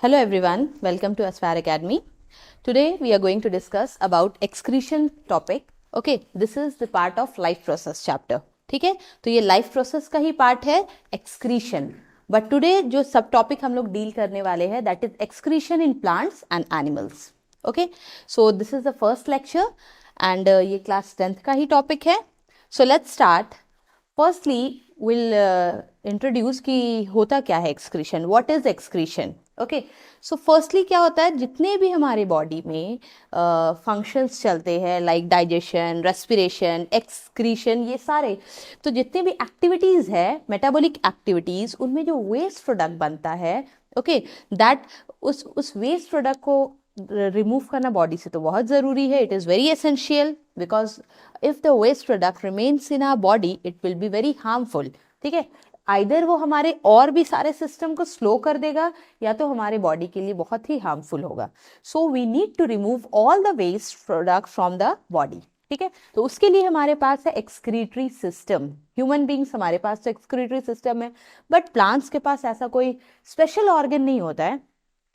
Hello everyone, welcome to Aspire Academy. Today we are going to discuss about excretion topic. Okay, this is the part of life process chapter. ठीक है, तो ये life process का ही part है excretion. But today जो सब topic हम लोग deal करने वाले हैं that is excretion in plants and animals. Okay, so this is the first lecture and ये class 10th का ही topic है. So let's start. Firstly, we'll introduce कि होता क्या है excretion. What is excretion? Okay so firstly क्या होता है, जितने भी हमारे बॉडी में फंक्शंस चलते हैं लाइक डाइजेशन, रेस्पिरेशन, एक्सक्रीशन, ये सारे, तो जितने भी एक्टिविटीज़ है मेटाबॉलिक एक्टिविटीज़, उनमें जो वेस्ट प्रोडक्ट बनता है, ओके दैट उस वेस्ट प्रोडक्ट को रिमूव करना बॉडी से तो बहुत ज़रूरी है. It is very essential because if the waste product remains in our body it will be very harmful. ठीक है, आइदर वो हमारे और भी सारे सिस्टम को स्लो कर देगा या तो हमारे बॉडी के लिए बहुत ही हार्मफुल होगा. So we need to remove all the waste product from the body. ठीक है, तो उसके लिए हमारे पास है एक्सक्रीटरी सिस्टम. ह्यूमन बींग्स हमारे पास तो एक्सक्रीटरी सिस्टम है, बट प्लांट्स के पास ऐसा कोई स्पेशल ऑर्गन नहीं होता है.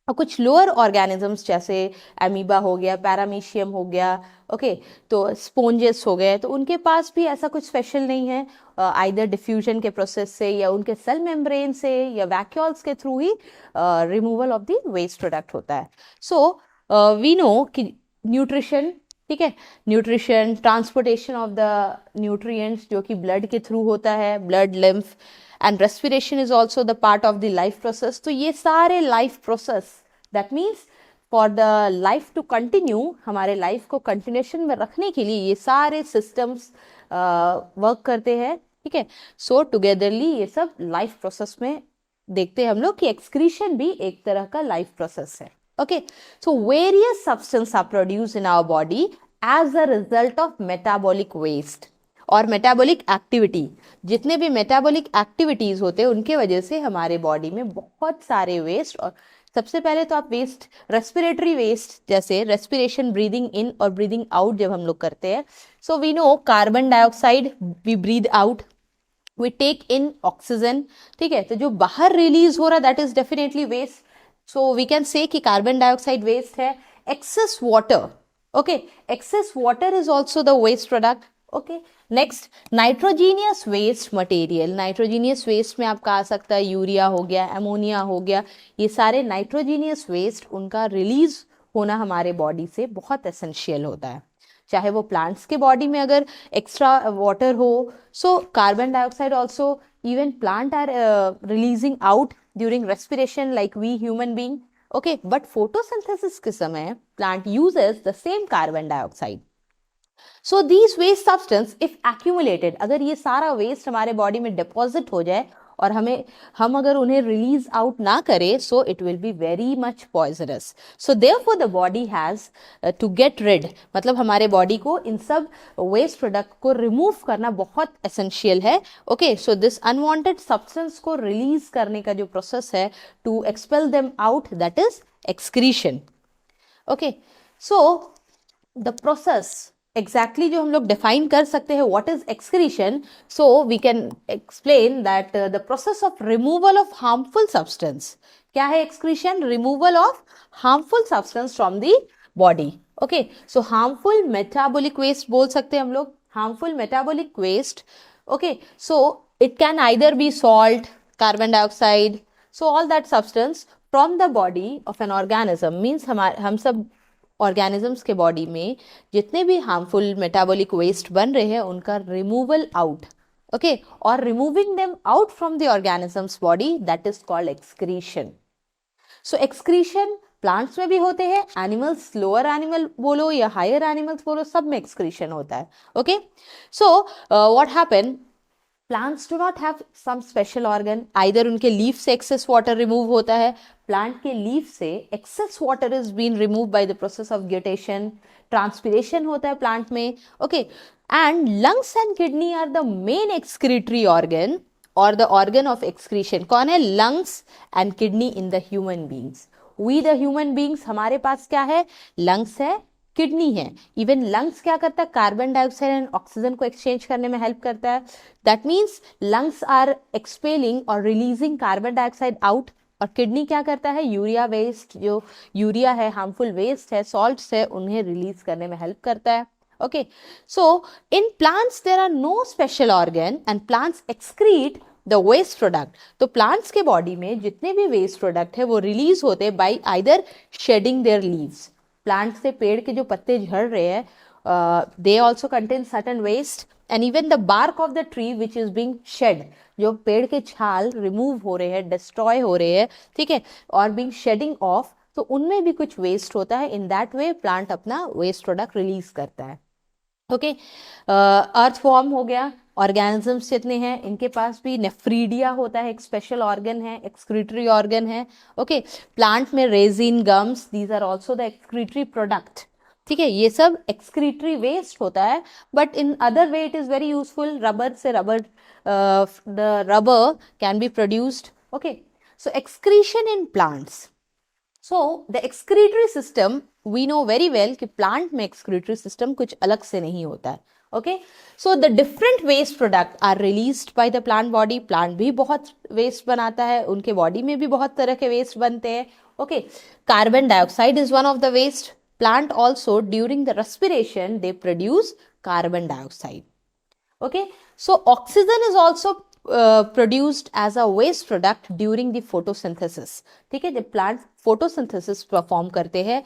और कुछ लोअर ऑर्गेनिजम्स जैसे एमीबा हो गया, पैरामीशियम हो गया, ओके तो स्पोंजेस हो गए, तो उनके पास भी ऐसा कुछ स्पेशल नहीं है. आइदर डिफ्यूजन के प्रोसेस से या उनके सेल मेम्ब्रेन से या वैक्यूल्स के थ्रू ही removal of the waste product होता है. सो वी नो कि न्यूट्रिशन, ठीक है, nutrition, transportation of the nutrients जो कि ब्लड के थ्रू होता है, blood, lymph, and respiration is also the part of the life process. तो ये सारे life process, that means for the life to continue, हमारे life को continuation में रखने के लिए ये सारे systems work करते हैं. ठीक है, so togetherly ये सब life process में देखते हैं हम लोग कि excretion भी एक तरह का life process है. Okay, so various substances are produced in our body as a result of metabolic waste और मेटाबॉलिक एक्टिविटी. जितने भी मेटाबॉलिक एक्टिविटीज़ होते हैं उनके वजह से हमारे बॉडी में बहुत सारे वेस्ट, और सबसे पहले तो आप वेस्ट, रेस्पिरेटरी वेस्ट, जैसे रेस्पिरेशन, ब्रीदिंग इन और ब्रीदिंग आउट जब हम लोग करते हैं, so we know carbon dioxide we breathe out, we take in oxygen. ठीक है, तो जो बाहर रिलीज हो रहा that is definitely waste. So we can say कि कार्बन डाइऑक्साइड वेस्ट है. Excess water, okay, excess water is also the waste product. Okay, next nitrogenous waste material. Nitrogenous waste में आपका आ सकता है यूरिया हो गया, एमोनिया हो गया, ये सारे नाइट्रोजीनियस वेस्ट, उनका रिलीज होना हमारे बॉडी से बहुत एसेंशियल होता है. चाहे वो प्लांट्स के बॉडी में अगर एक्स्ट्रा वाटर हो, so carbon dioxide also even plant are releasing out during respiration like we human being. Okay, but photosynthesis के समय plant uses the same carbon dioxide. So these waste substance if accumulated, अगर ये सारा waste हमारे body में deposit हो जाए और हम अगर उन्हें रिलीज आउट ना करें, so it will be very much poisonous. So therefore the body has to get rid, मतलब हमारे बॉडी को इन सब वेस्ट प्रोडक्ट को रिमूव करना बहुत एसेंशियल है. Okay, so this unwanted substance को रिलीज करने का जो प्रोसेस है to expel them out, that is excretion. Okay, so the process exactly जो हम लोग डिफाइन कर सकते हैं what is excretion. So we can explain that the process of removal of harmful substance. क्या है excretion? Removal of harmful substance from the body. Okay, so harmful metabolic waste बोल सकते हैं हम लोग, harmful metabolic waste. Okay, so it can either be salt, carbon dioxide, so all that substance from the body of an organism. Means हम सब organisms के body में जितने भी हार्मफुल मेटाबॉलिक वेस्ट बन रहे हैं उनका रिमूवल आउट. ओके, और removing them out from the organisms body, that is called excretion. So excretion plants में भी होते हैं, एनिमल्स, लोअर एनिमल बोलो या हायर एनिमल्स बोलो, सब में एक्सक्रीशन होता है. Okay, so what happen, plants do not have some special organ. Either उनके लीफ से एक्सेस वाटर रिमूव होता है, प्लांट के लीफ से excess water is been remove by the process of guttation, transpiration होता है प्लांट में. Okay, and lungs and kidney are the main excretory organ और द ऑर्गन ऑफ एक्सक्रीशन. कौन है? Lungs and kidney in the human beings. We the human beings, हमारे पास क्या है? Lungs है, किडनी है. इवन लंग्स क्या करता है? कार्बन डाइऑक्साइड एंड ऑक्सीजन को एक्सचेंज करने में हेल्प करता है. That means lungs are expelling और रिलीजिंग कार्बन डाइऑक्साइड आउट. और किडनी क्या करता है, यूरिया वेस्ट, जो यूरिया है, हार्मफुल वेस्ट है, सॉल्ट्स है, उन्हें रिलीज करने में हेल्प करता है. Okay, so in plants there are no special organ and plants excrete the waste product. तो प्लांट्स के बॉडी में जितने भी वेस्ट प्रोडक्ट है वो रिलीज होते हैं by either shedding their leaves. Plant से पेड़ के जो पत्ते झड़ रहे हैं, they also contain certain waste, and even the bark of the tree which is being shed, जो पेड़ के छाल रिमूव हो रहे हैं, डिस्ट्रॉय हो रहे हैं, ठीक है, और being shedding off, तो उनमें भी कुछ वेस्ट होता है. इन दैट वे प्लांट अपना वेस्ट प्रोडक्ट रिलीज करता है. ओके, अर्थवॉर्म हो गया. ऑर्गेनिजम्स जितने हैं इनके पास भी नेफ्रीडिया होता है, एक स्पेशल ऑर्गन है, एक्सक्रीटरी ऑर्गन है. ओके, प्लांट में resin, gums, these are also the excretory product. ठीक है, ये सब एक्सक्रीटरी वेस्ट होता है, but in other way it is very useful. Rubber से the rubber can be produced. Okay, so excretion in plants. So the excretory system we know very well कि plant में excretory system कुछ अलग से नहीं होता है. Okay, so the different waste product are released by the plant body. Plant भी बहुत वेस्ट बनाता है, उनके बॉडी में भी बहुत तरह के वेस्ट बनते हैं. Okay, carbon dioxide is one of the waste. Plant also during the respiration they produce carbon dioxide. Okay, so oxygen is also produced as a waste product during the photosynthesis. ठीक है, जब plant photosynthesis perform करते हैं,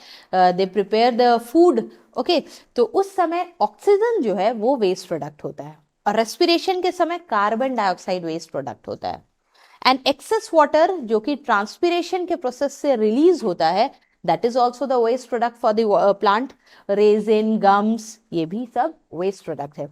they prepare the food. Okay, तो उस समय oxygen जो है वो वेस्ट प्रोडक्ट होता है, और रेस्पिरेशन के समय कार्बन डाइऑक्साइड वेस्ट प्रोडक्ट होता है. एंड एक्सेस वाटर जो कि ट्रांसपिरेशन के प्रोसेस से रिलीज होता है, that is also the waste product for the plant. Resin, gums, ये भी सब वेस्ट प्रोडक्ट है.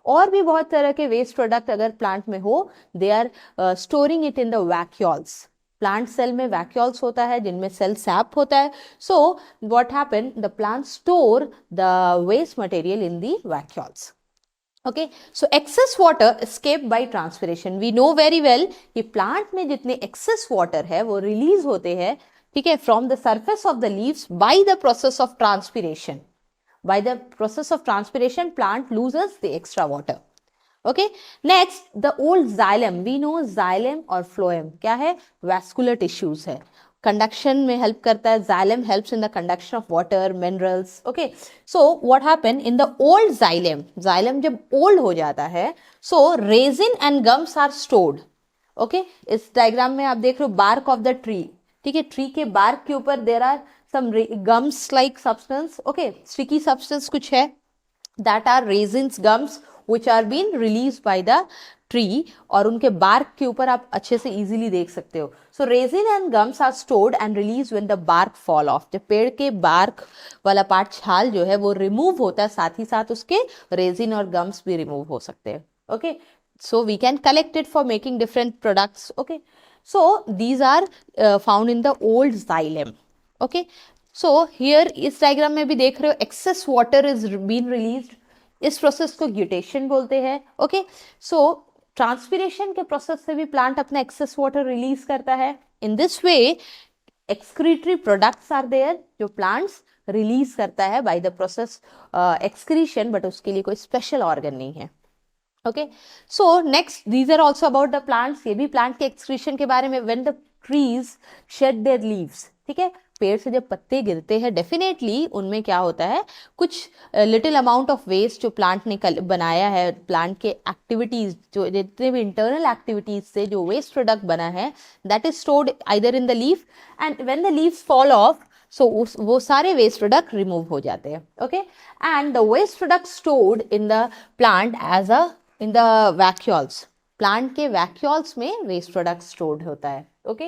और भी बहुत तरह के वेस्ट प्रोडक्ट अगर प्लांट में हो, they are storing it in the vacuoles. Plant cell में वैक्यूल्स होता है जिनमें सेल सैप होता है. So what happen, the plant store the waste material in the vacuoles. Okay, so excess water escape by transpiration. We know very well कि plant में जितने access water है वो रिलीज होते हैं, ठीक है, from the surface of the leaves by the process of transpiration. By the process of transpiration plant loses the extra water. Okay, next the old xylem. We know xylem और phloem क्या है, vascular tissues है, conduction में help करता है. Xylem helps in the conduction of water, minerals. Okay, so what happen in the old xylem, xylem जब old हो जाता है, so resin and gums are stored. Okay, इस डायग्राम में आप देख रहे हो बार्क ऑफ द ट्री. ठीक है, ट्री के बार्क के ऊपर there are some gums like substance. Okay, sticky substance कुछ है, that are resins, gums which are been release by the tree, और उनके बार्क के ऊपर आप अच्छे से इजीली देख सकते हो. So resin and gums are stored and release when the bark fall off. जब पेड़ के बार्क वाला पार्ट, छाल जो है वो रिमूव होता है, साथ ही साथ उसके रेजिन और गम्स भी रिमूव हो सकते हैं. Okay, so we can collect it for making different products. Okay, so these are found in the old xylem. Okay, so here इस डायग्राम में भी देख रहे हो excess water is being released. इस प्रोसेस को ग्यूटेशन बोलते हैं. ओके, सो ट्रांसपिरेशन के प्रोसेस से भी प्लांट अपना एक्सेस वाटर रिलीज करता है. In this way excretory products are there जो प्लांट्स रिलीज करता है by the process excretion, but उसके लिए कोई स्पेशल ऑर्गन नहीं है. Okay, so next these are also about the plants. ये भी प्लांट के एक्सक्रीशन के बारे में. When the trees shed their leaves, ठीक है, पेड़ से जब पत्ते गिरते हैं, डेफिनेटली उनमें क्या होता है, कुछ लिटिल अमाउंट ऑफ वेस्ट जो प्लांट ने बनाया है, प्लांट के एक्टिविटीज, जो जितने भी इंटरनल एक्टिविटीज से जो वेस्ट प्रोडक्ट बना है, that is stored either in the leaf, and when the leaves fall off, so वो सारे वेस्ट प्रोडक्ट रिमूव हो जाते हैं. Okay, and the waste product stored in the plant as a in the vacuoles. Plant के vacuoles में waste product stored होता है. Okay,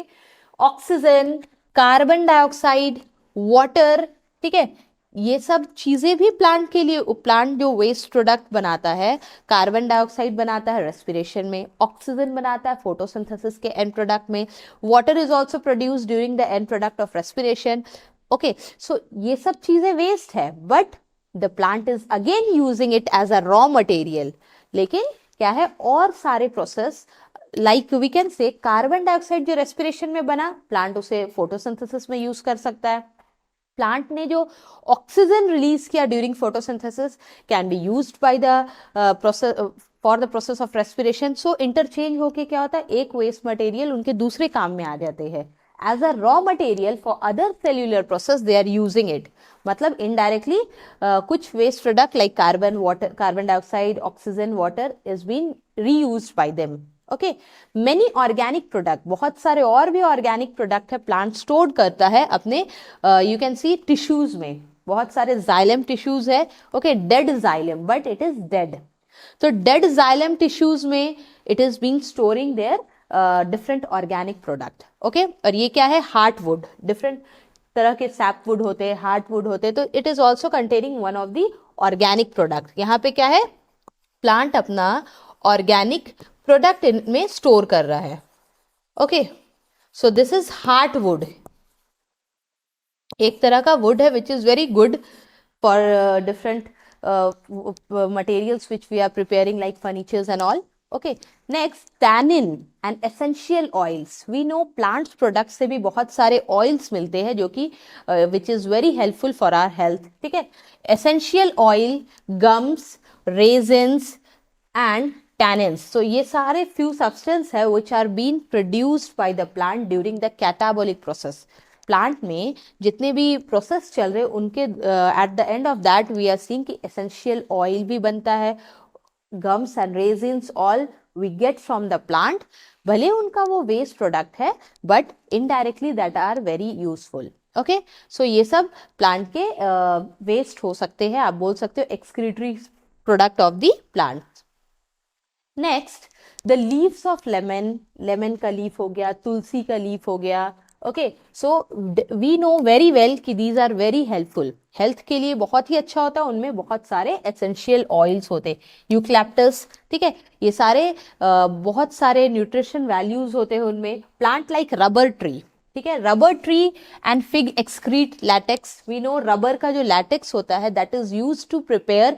oxygen, carbon dioxide, water, ठीक है, ये सब चीजें भी प्लांट के लिए, प्लांट जो वेस्ट प्रोडक्ट बनाता है, कार्बन डाइऑक्साइड बनाता है रेस्पिरेशन में, ऑक्सीजन बनाता है फोटोसिंथेसिस के एंड प्रोडक्ट में, water is also produced during the end product of respiration. Okay, so ये सब चीजें वेस्ट है, but the plant is again using it as a raw material. लेकिन क्या है, और सारे process like we can say carbon dioxide जो रेस्पिरेशन में बना, प्लांट उसे फोटोसिंथेसिस में यूज कर सकता है. प्लांट ने जो ऑक्सीजन रिलीज किया during photosynthesis can be used by the process for the process of respiration. So interchange होके क्या होता है, एक वेस्ट मटेरियल उनके दूसरे काम में आ जाते हैं. As a raw material for other cellular process they are using it. मतलब इनडायरेक्टली कुछ waste product like carbon water, carbon dioxide, oxygen, water is been reused by them. Okay, many organic product, बहुत सारे और भी organic product है plant store करता है अपने, यू कैन सी टिश्यूज में. बहुत सारे जाइलम टिश्यूज है. Okay, dead xylem, but it is dead. तो डेड जाइलम टिश्यूज में it is being storing their different organic product. Okay, और ये क्या है? हार्टवुड. डिफरेंट तरह के सैपवुड होते हैं, हार्टवुड होते हैं, तो it is also containing one of the organic product. यहाँ पे क्या है? प्लांट अपना ऑर्गेनिक प्रोडक्ट इनमें स्टोर कर रहा है. Okay, so this is heartwood. एक तरह का वुड है which is very good for different materials which we are preparing like furnitures and all. Okay, next tannin and essential oils. We know plants products से भी बहुत सारे oils मिलते हैं जो कि which is very helpful for our health. ठीक है, essential oil, gums, raisins and tannins. So ये सारे few substances है which are being produced by the plant during the catabolic process. Plant में जितने भी प्रोसेस चल रहे उनके at the end of that we are seeing कि एसेंशियल ऑयल भी बनता है, gums and resins all we get from the plant. भले उनका वो वेस्ट प्रोडक्ट है but indirectly that are very useful. Okay, so ये सब प्लांट के वेस्ट हो सकते हैं, आप बोल सकते हो excretory product of the plant. Next, the leaves of lemon. Lemon का लीफ हो गया, तुलसी का लीफ हो गया. Okay, so we know very well कि these are very helpful, health के लिए बहुत ही अच्छा होता है. उनमें बहुत सारे एसेंशियल ऑयल्स होते, यूकैलिप्टस. ठीक है, ये सारे बहुत सारे न्यूट्रिशन वैल्यूज होते हैं उनमें. Plant like rubber tree. ठीक है, rubber tree and fig excrete latex. We know rubber का जो लैटेक्स होता है that is use to prepare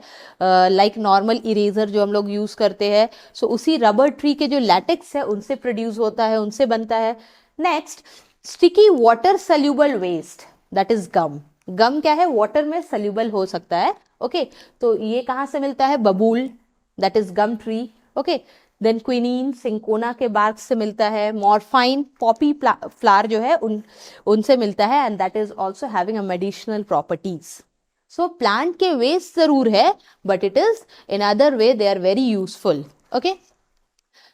like normal eraser जो हम लोग यूज करते हैं. सो उसी रबर ट्री के जो लैटेक्स है उनसे प्रोड्यूस होता है, उनसे बनता है. Next, sticky water soluble waste that is gum. Gum क्या है? वाटर में सल्यूबल हो सकता है. ओके, तो ये कहाँ से मिलता है? Babul, that is gum tree. Okay, then quinine, cinchona के बार्क से मिलता है. मॉर्फाइन, पॉपी फ्लावर जो है उनसे मिलता है and that is also having a medicinal properties. So plant के वेस्ट जरूर है but it is in other way they are very useful. Okay,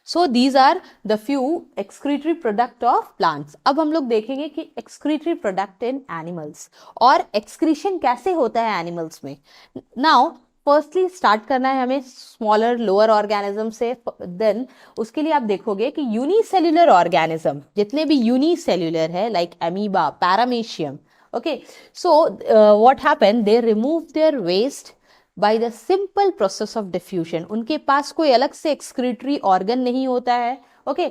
so these are the few excretory product of plants. अब हम लोग देखेंगे कि excretory product in animals और excretion कैसे होता है एनिमल्स में. नाउ फर्स्टली स्टार्ट करना है हमें स्मॉलर लोअर ऑर्गेनिज्म से. देन उसके लिए आप देखोगे कि यूनिसेल्युलर ऑर्गेनिज्म जितने भी यूनिसेल्युलर है like amoeba, paramecium. Okay, so what happen, they remove their waste by the simple process of diffusion. उनके पास कोई अलग से एक्सक्रीटरी ऑर्गन नहीं होता है. Okay,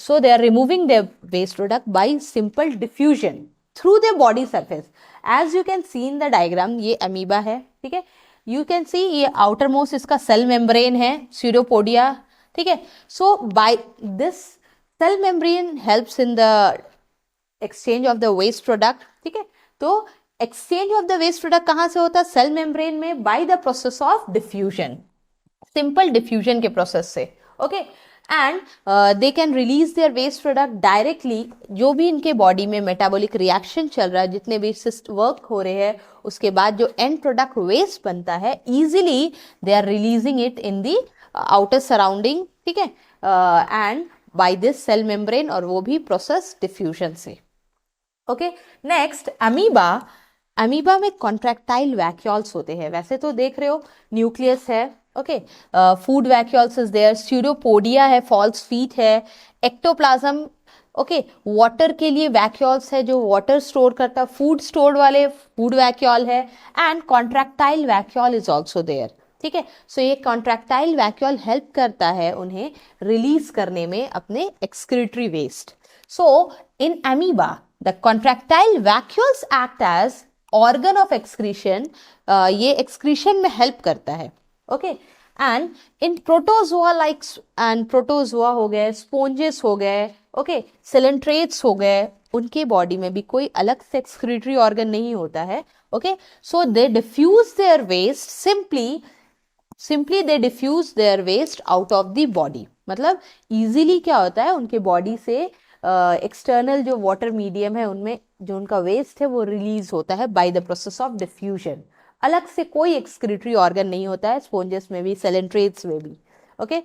so they are removing their waste product by simple diffusion through their body surface. As you can see in the diagram, ये amoeba है. ठीक है, यू कैन सी ये आउटर मोस्ट इसका सेल मेम्ब्रेन है, स्यूडोपोडिया. ठीक है, so by this cell membrane helps in the exchange of the waste product. ठीक है, तो exchange of the waste product कहाँ से होता है? सेल मेम्ब्रेन में by the process of diffusion, simple diffusion के प्रोसेस से. Okay, and they can release their waste product directly. जो भी इनके बॉडी में मेटाबॉलिक रिएक्शन चल रहा है, जितने भी वर्क हो रहे हैं, उसके बाद जो एंड प्रोडक्ट वेस्ट बनता है easily they are releasing it in the outer surrounding. ठीक है, and by this cell membrane, और वो भी प्रोसेस डिफ्यूजन से. Okay, next amoeba. अमीबा में कॉन्ट्रैक्टाइल वैक्यूल्स होते हैं. वैसे तो देख रहे हो न्यूक्लियस है. Okay, food vacuoles is there, pseudopodia है, फॉल्स फीट है, एक्टोप्लाज्म. ओके, वाटर के लिए वैक्यूल्स है जो वाटर स्टोर करता है, फूड स्टोर वाले फूड वैक्यूल है, and contractile vacuole is also there. ठीक है, सो ये कॉन्ट्रैक्टाइल वैक्यूल हेल्प करता है उन्हें रिलीज करने में अपने excretory waste. So in amoeba the contractile vacuoles act as organ of excretion. ये एक्सक्रीशन में हेल्प करता है. Okay, and in protozoa like and protozoa हो गए, स्पोंजेस हो गए, ओके, सिलेंट्रेट्स हो गए, उनके बॉडी में भी कोई अलग से एक्सक्रीटरी ऑर्गन नहीं होता है. Okay, so they diffuse their waste simply they diffuse their waste out of the body. मतलब इजीली क्या होता है, उनके बॉडी से एक्सटर्नल जो वाटर मीडियम है उनमें जो उनका वेस्ट है वो रिलीज होता है by the process of diffusion. अलग से कोई एक्सक्रीटरी ऑर्गन नहीं होता है स्पॉन्जेस में भी, सेलेंट्रेट्स में भी। Okay,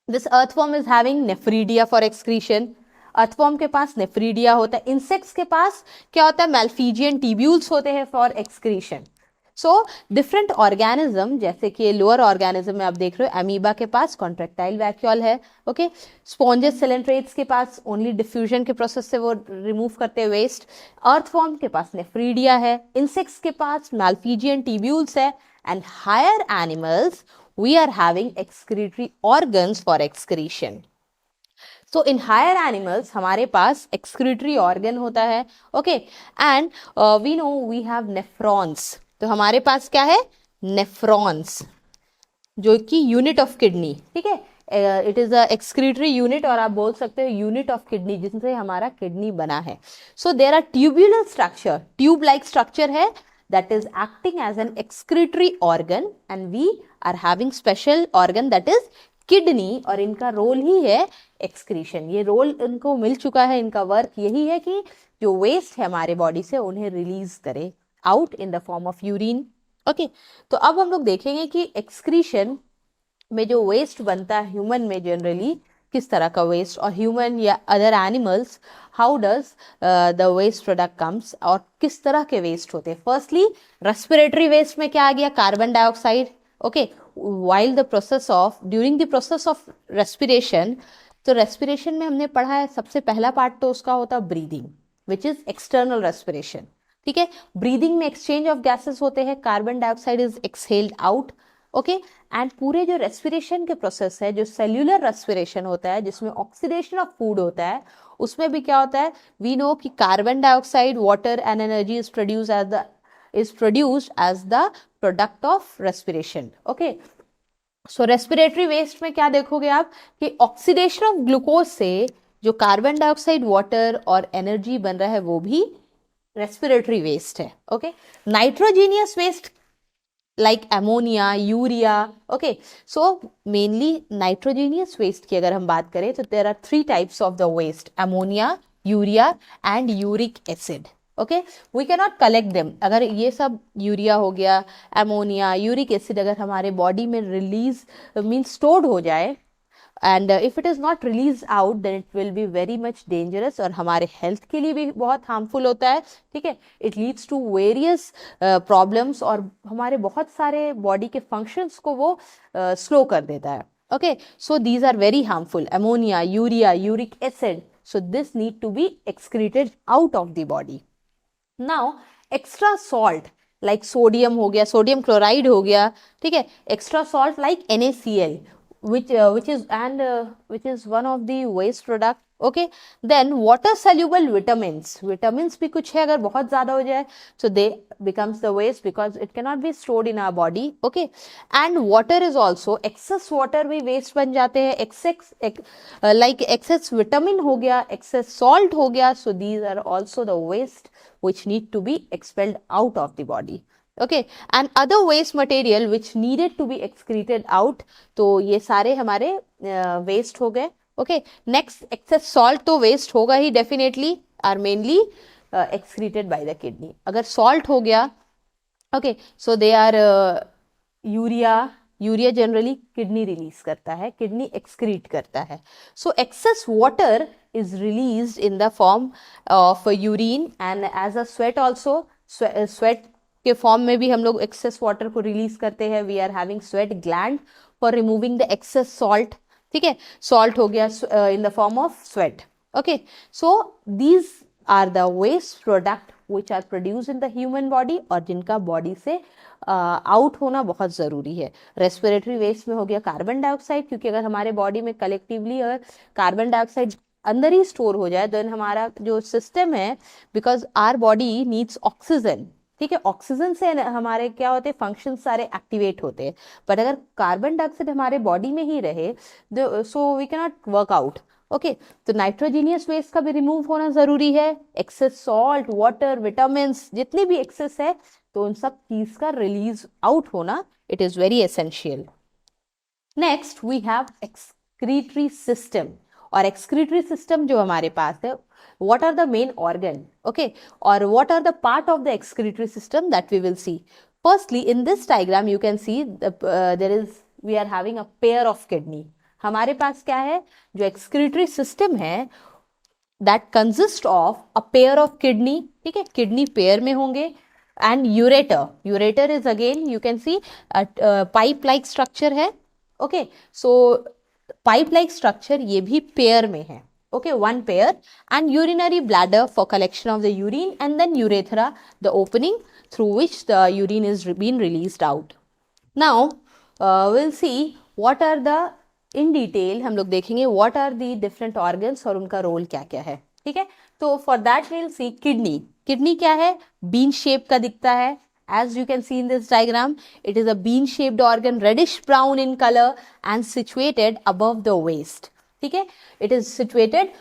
this earthworm is having nephridia for excretion. Earthworm के पास नेफ्रीडिया होता है। इंसेक्ट्स के पास क्या होता है? मैल्फीजियन ट्यूब्यूल्स होते हैं for excretion. So different organism, जैसे कि लोअर ऑर्गेनिज्म में आप देख रहे हो, अमीबा के पास कॉन्ट्रेक्टाइल वैक्यूल है। ओके, स्पॉन्जेस सेलेंट्रेट्स के पास ओनली डिफ्यूजन के प्रोसेस से वो रिमूव करते हैं वेस्ट। अर्थवॉर्म के पास नेफ्रीडिया है। इंसेक्ट्स के पास मैल्फीजियन ट्यूब्यूल्स है। And higher animals we are having excretory organs for excretion. So in higher animals हमारे पास excretory organ होता है. Okay, and we know we have nephrons. तो हमारे पास क्या है? nephrons, जो कि यूनिट ऑफ किडनी, ठीक है, it is a excretory unit, और आप बोल सकते हो यूनिट ऑफ किडनी, जिनसे हमारा किडनी बना है. So there are tubular structure, tube like structure है, that is acting as an excretory organ, and we are having special organ that is kidney, और इनका रोल ही है excretion. ये रोल इनको मिल चुका है, इनका वर्क यही है कि जो वेस्ट है हमारे बॉडी से उन्हें रिलीज करे out in the form of urine. Okay, तो अब हम लोग देखेंगे कि एक्सक्रीशन में जो वेस्ट बनता है ह्यूमन में जनरली किस तरह का वेस्ट, और ह्यूमन या other animals how does the waste product comes, और किस तरह के वेस्ट होते हैं. फर्स्टली रेस्पिरेटरी वेस्ट में क्या आ गया? Carbon dioxide. Okay, while the process of during the process of respiration, तो रेस्पिरेशन में हमने पढ़ा है सबसे पहला पार्ट तो उसका होता है breathing, which is external respiration. ठीक है, ब्रीदिंग में एक्सचेंज ऑफ गैसेस होते हैं, carbon dioxide is exhaled out. Okay, and पूरे जो रेस्पिरेशन के प्रोसेस है, जो सेल्यूलर रेस्पिरेशन होता है जिसमें ऑक्सीडेशन ऑफ फूड होता है, उसमें भी क्या होता है? वी नो कि carbon dioxide, water and energy is produced as the product of respiration. Okay, so respiratory waste में क्या देखोगे आप कि ऑक्सीडेशन ऑफ ग्लूकोज से जो कार्बन डाइऑक्साइड, वाटर और एनर्जी बन रहा है वो भी रेस्पिरेटरी वेस्ट है. Okay, nitrogenous waste like ammonia, urea. Okay, so mainly nitrogenous waste की अगर हम बात करें तो there are 3 types of the waste: ammonia, urea and uric acid. Okay, we cannot collect them. अगर ये सब यूरिया हो गया, अमोनिया, यूरिक एसिड अगर हमारे बॉडी में रिलीज मीन स्टोर्ड हो जाए, and if it is not release out then it will be very much dangerous, और हमारे हेल्थ के लिए भी बहुत हार्मफुल होता है. ठीक है, it leads to various problems, और हमारे बहुत सारे बॉडी के फंक्शंस को वो स्लो कर देता है. Okay, so these are very harmful, ammonia, urea, uric acid. So this need to be excreted out of the body. Now extra salt like sodium हो गया, सोडियम क्लोराइड हो गया, ठीक है, extra salt like NaCl, which is one of the waste product. Okay, then water soluble vitamins भी कुछ है, अगर बहुत ज़्यादा हो जाए so they becomes the waste because it cannot be stored in our body. Okay, and water is also, excess water भी waste बन जाते हैं, excess vitamin हो गया, excess salt हो गया, so these are also the waste which need to be expelled out of the body. Okay, and other waste material which needed to be excreted out, तो ये सारे हमारे waste हो गए. Okay, next excess salt तो waste होगा ही definitely, are mainly excreted by the kidney. अगर salt हो गया, okay, so they are urea generally kidney release करता है, किडनी एक्सक्रीट करता है. So excess water is released in the form of urine and as a sweat also. Sweat के form में भी हम लोग एक्सेस वाटर को रिलीज करते हैं. We are having sweat gland for removing the excess salt. ठीक है, सॉल्ट हो गया in the form of sweat. Okay, so these are the waste product which are produce in the human body, और जिनका body से out होना बहुत ज़रूरी है. रेस्पिरेटरी वेस्ट में हो गया कार्बन डाइऑक्साइड, क्योंकि अगर हमारे बॉडी में कलेक्टिवली अगर कार्बन डाइऑक्साइड अंदर ही स्टोर हो जाए देन हमारा जो सिस्टम है, because our body needs oxygen. ठीक है, ऑक्सीजन से हमारे क्या होते हैं, फंक्शन सारे एक्टिवेट होते हैं. बट अगर कार्बन डाइऑक्साइड हमारे बॉडी में ही रहे so we can not work out. Okay, तो नाइट्रोजीनियस वेस्ट का भी रिमूव होना जरूरी है. एक्सेस सॉल्ट, वाटर, विटामिन, जितनी भी एक्सेस है तो उन सब चीज का रिलीज आउट होना it is very essential. Next we have excretory system. और एक्सक्रीटरी सिस्टम जो हमारे पास है, what are the main organ, okay, or what are the part of the excretory system that we will see. Firstly, in this diagram you can see we are having a pair of kidney. हमारे पास क्या है, जो excretory system है that consists of a pair of kidney, ठीक है, kidney pair में होंगे, and ureter is again you can see a pipe like structure है, okay, so pipe like structure ये भी pair में है, okay, one pair, and urinary bladder for collection of the urine, and then urethra, the opening through which the urine is being released out. Now we'll see what are the, in detail हम लोग देखेंगे what are the different organs और उनका role क्या क्या है, ठीक है. तो for that we'll see kidney क्या है, bean shape का दिखता है. As you can see in this diagram, it is a bean shaped organ, reddish brown in color and situated above the waist. ठीक है, it is situated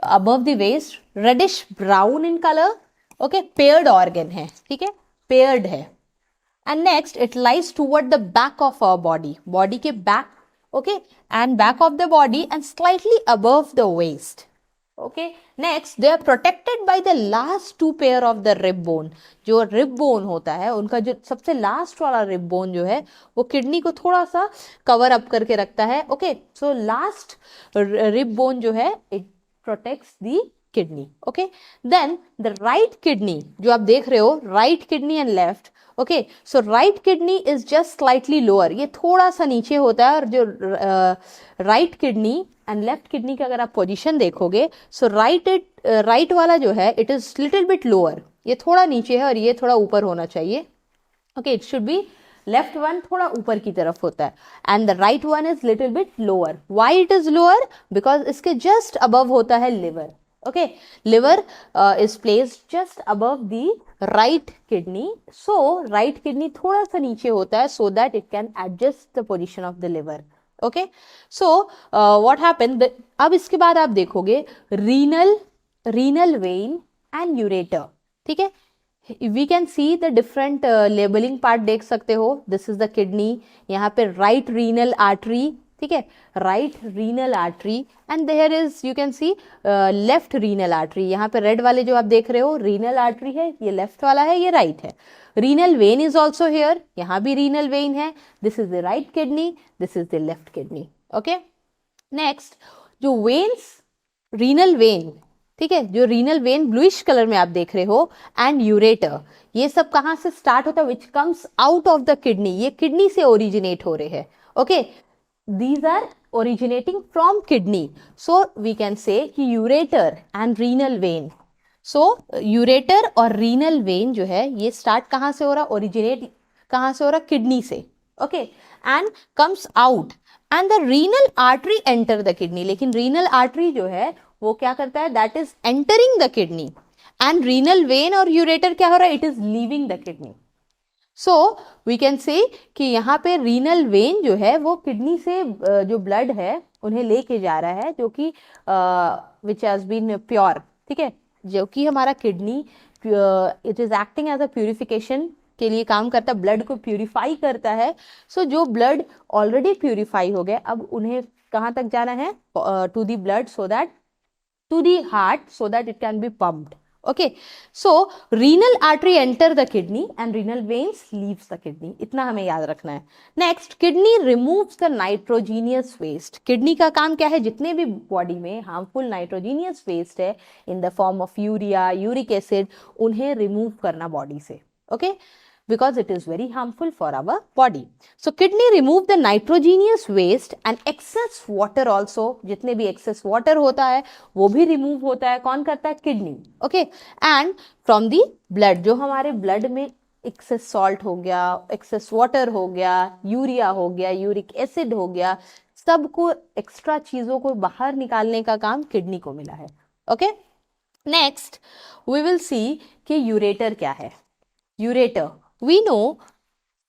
above the waist, reddish brown in color, okay, paired organ है, ठीक है, paired है. And next it lies toward the back of our body के back, okay, and back of the body and slightly above the waist. Okay, next they are protected by the last two pair of the rib bone. जो rib bone होता है, उनका जो सबसे last वाला rib bone जो है वो किडनी को थोड़ा सा cover up करके रखता है. Okay, so last rib bone जो है it protects the kidney. Okay, then the right kidney जो आप देख रहे हो, right kidney and left. Okay, so right kidney is just slightly lower, ये थोड़ा सा नीचे होता है, और जो right kidney and left kidney का अगर आप पोजीशन देखोगे, so right वाला जो है it is little bit lower, ये थोड़ा नीचे है और ये थोड़ा ऊपर होना चाहिए. Okay, it should be left one थोड़ा ऊपर की तरफ होता है, and the right one is little bit lower. Why it is lower? Because इसके just above होता है liver. Okay, liver is placed just above the right kidney, so right kidney थोड़ा सा नीचे होता है so that it can adjust the position of the liver. Okay, so what happened, अब इसके बाद आप देखोगे renal vein and ureter, ठीक है. We can see the different labeling part देख सकते हो. This is the kidney, यहाँ पे right renal artery, ठीक है, right renal artery, and there is you can see left renal artery. यहाँ पे red वाले जो आप देख रहे हो renal artery है, ये left वाला है, ये right है. Renal vein is also here, यहाँ भी renal vein है. This is the right kidney, this is the left kidney. Okay, next जो veins, renal vein, ठीक है, जो रीनल वेन ब्लूइश कलर में आप देख रहे हो, एंड यूरेटर, ये सब कहाँ से स्टार्ट होता है, which comes out of the kidney, ये किडनी से ओरिजिनेट हो रहे हैं. Okay, these are originating from kidney, so we can say कि ureter and renal vein. So ureter और renal vein जो है ये स्टार्ट कहाँ से हो रहा, ओरिजिनेट कहाँ से हो रहा, किडनी से. Okay, and comes out, and the renal artery enter the kidney. लेकिन रीनल आर्टरी जो है वो क्या करता है, that is entering the kidney, and renal vein और यूरेटर क्या हो रहा है, it is leaving the kidney. So we can say कि यहाँ पे रीनल वेन जो है वो किडनी से जो ब्लड है उन्हें लेके जा रहा है, जो कि विच हैज बीन प्योर, ठीक है, जो कि हमारा kidney it is acting as a purification के लिए काम करता है, ब्लड को प्यूरिफाई करता है. सो जो ब्लड ऑलरेडी प्यूरिफाई हो गए, अब उन्हें कहाँ तक जाना है, to the blood, so that to the heart, so that it can be pumped. Okay, so renal artery enter the kidney and renal veins leaves the kidney. इतना हमें याद रखना है. Next, kidney removes the nitrogenous waste. Kidney का काम क्या है, जितने भी बॉडी में harmful nitrogenous waste है in the form of urea, uric acid, उन्हें remove करना बॉडी से. Okay, because it is very harmful for our body. So kidney remove the nitrogenous waste and excess water also. जितने भी excess water होता है वो भी remove होता है, कौन करता है, kidney. Okay, and from the blood, जो हमारे blood में excess salt हो गया, excess water हो गया, यूरिया हो गया, यूरिक एसिड हो गया, सबको एक्स्ट्रा चीजों को बाहर निकालने का काम किडनी को मिला है. Okay, next we will see कि यूरेटर क्या है. Ureter, we know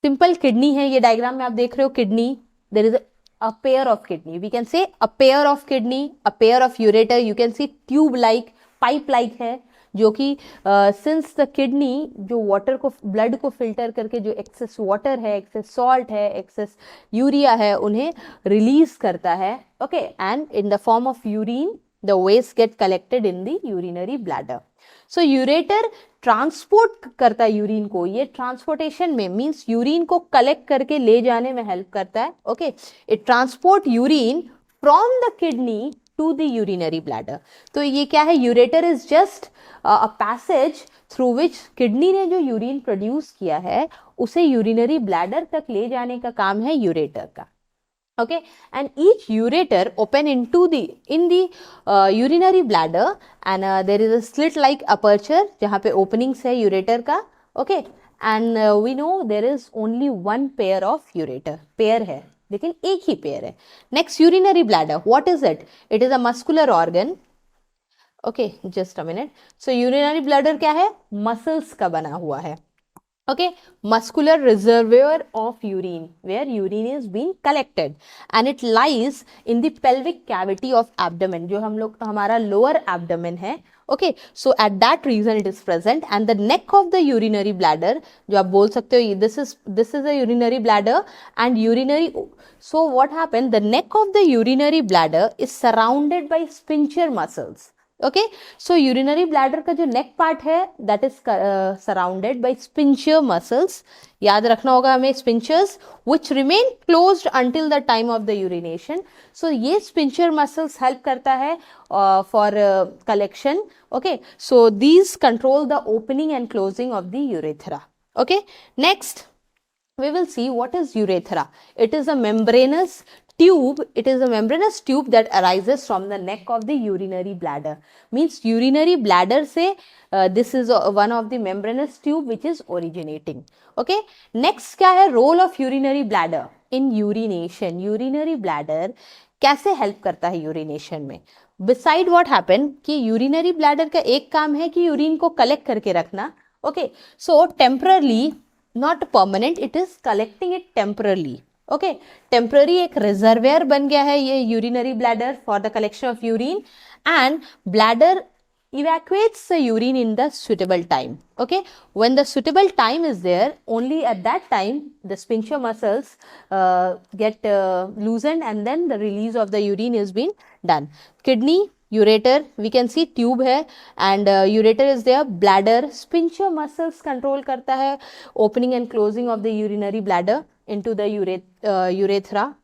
simple kidney है, ये डायग्राम में आप देख रहे हो kidney, there is a pair of kidney, we can say a pair of kidney, a pair of ureter, you can see tube like, pipe like है. जो कि सिंस द किडनी जो वाटर को, ब्लड को फिल्टर करके जो excess water है, excess salt है, एक्सेस यूरिया है, उन्हें रिलीज करता है. Okay, and in the form of urine the waste get collected in the urinary bladder. So ureter transport करता है यूरिन को. ये ट्रांसपोर्टेशन में मीन्स यूरिन को कलेक्ट करके ले जाने में हेल्प करता है. Okay, it transport urine from the kidney to the urinary bladder. तो ये क्या है? Ureter is just a passage through which kidney ने जो यूरिन प्रोड्यूस किया है उसे यूरिनरी ब्लैडर तक ले जाने का काम है यूरेटर का. Okay, and each ureter open into the urinary bladder, and there is a slit like aperture जहाँ पे openings है ureter का. Okay, and we know there is only one pair of ureter. pair है लेकिन एक ही pair है. Next, urinary bladder, what is it? It is a muscular organ. Okay, just a minute. So urinary bladder क्या है? Muscles का बना हुआ है. Okay, muscular reservoir of urine where urine is being collected, and it lies in the pelvic cavity of abdomen, जो हम लोग हमारा lower abdomen है. Okay, so at that reason it is present, and the neck of the urinary bladder, जो आप बोल सकते हो this is a urinary bladder and urinary. So what happened? The neck of the urinary bladder is surrounded by sphincter muscles. Okay, so urinary bladder का जो neck part है that is surrounded by sphincter muscles. याद रखना होगा हमें sphincters which remain closed until the time of the urination. So ये sphincter muscles help करता है for collection. Okay, so these control the opening and closing of the urethra. Okay, next we will see what is urethra. It is a membranous tube. It is a membranous tube that arises from the neck of the urinary bladder. Means urinary bladder से this is one of the membranous tube which is originating. Okay, next क्या है? Role of urinary bladder in urination. Urinary bladder कैसे help करता है urination में? Beside what happen कि urinary bladder का एक काम है कि यूरिन को collect करके रखना. Okay, so temporarily, not permanent, it is collecting it temporarily. Okay, temporary एक reservoir बन गया है ये urinary bladder for the collection of urine, and bladder evacuates the urine in the suitable time. Okay, when the suitable time is there, only at that time the sphincter muscles get loosened, and then the release of the urine is being done. Kidney, ureter, we can see tube है, and ureter is there. Bladder, sphincter muscles control करता है opening and closing of the urinary bladder into the urethra.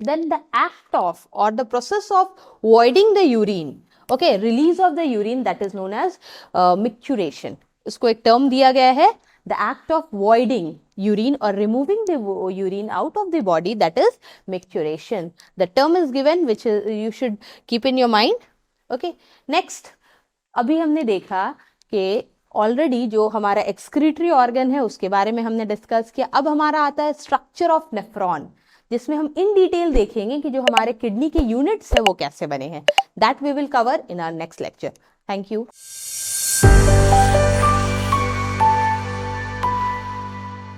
Then the act of or the process of voiding the urine, okay, release of the urine, that is known as micturition. इसको एक term दिया गया है, the act of voiding urine or removing the urine out of the body, that is micturition. The term is given which is, you should keep in your mind. Okay, next, अभी हमने देखा कि already जो हमारा excretory organ है उसके बारे में हमने डिस्कस किया. अब हमारा आता है स्ट्रक्चर ऑफ नेफ्रॉन, जिसमें हम इन डिटेल देखेंगे कि जो हमारे किडनी के यूनिट्स है वो कैसे बने हैं. That we will cover in our next lecture. Thank you.